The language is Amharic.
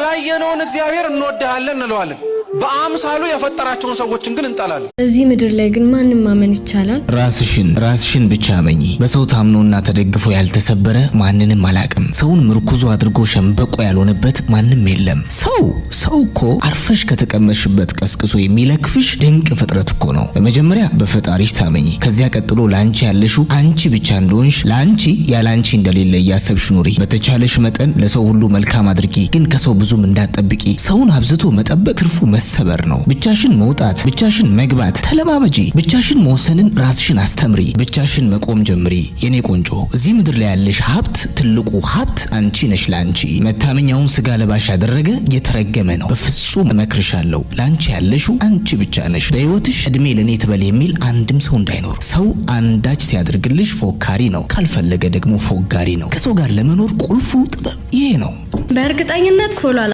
ያየነውን እግዚአብሔር እንወድሃለን እንለዋለን በአምሳሉ የፈጠራቸውን ሰዎችን ግን እንጣላለን እዚህ ምድር ላይ ግን ማንንም ማመን ይቻላል ራስሽን ብቻ አመኚ በሰው ታምኖና ተደግፎ ያልተሰበረ ማንንም አላቅም ሰውን ምርኩዙ አድርጎ ሸምበቆ ያልሆነበት ማንንም የለም ሰው እኮ አርፈሽ ከተቀመሽበት ቀስቅሶ የሚለክፍሽ ድንቅ ፍጥረት እኮ ነው በመጀመሪያ በፈጣሪሽ ታመኚ ከዚያ ቀጥሎ ላንቺ ያለሽው አንቺ ብቻ እንደሆንሽ ላንቺ ያላንቺ እንደሌለ ያሰብሽ ኑሪ በተቻለሽ መጠን ለሰው ሁሉ መልካም አድርጊ ግን ከሰው ብዙም እንዳትጠብቂ ሰውን አብዝቶ መጠበቅ ትርፉ መሰበር ነው ብቻሽን መውጣት ብቻሽን መግባት ተለማመጂ ብቻሽን መወሰንን ራስሽን አስተምሪ ብቻሽን መቆም ጀምሪ የኔ ቆንጆ እዚህ ምድር ላይ ያለሽ ሀብት ትልቁ ሀብት አንቺ ነሽ ላንቺ መታመኛውን ስጋ ለባሽ ያደረገ የተረገመ ነው በፍጹም እመክርሻለሁ ላንቺ ያለሽው አንቺ ብቻ ነሽ በህይወትሽ እድሜ ለኔ ትበል የሚል አንድም ሰው እንዳይኖር ሰው አንዳች ሲያደርግልሽ ፎካሪ ነው ካልፈለገ ደግሞ ፎጋሪ ነው ከሰው ጋር ለመኖር ቁልፉ ጥበብ ይሄ ነው በእርግጠኝነት ፎሎ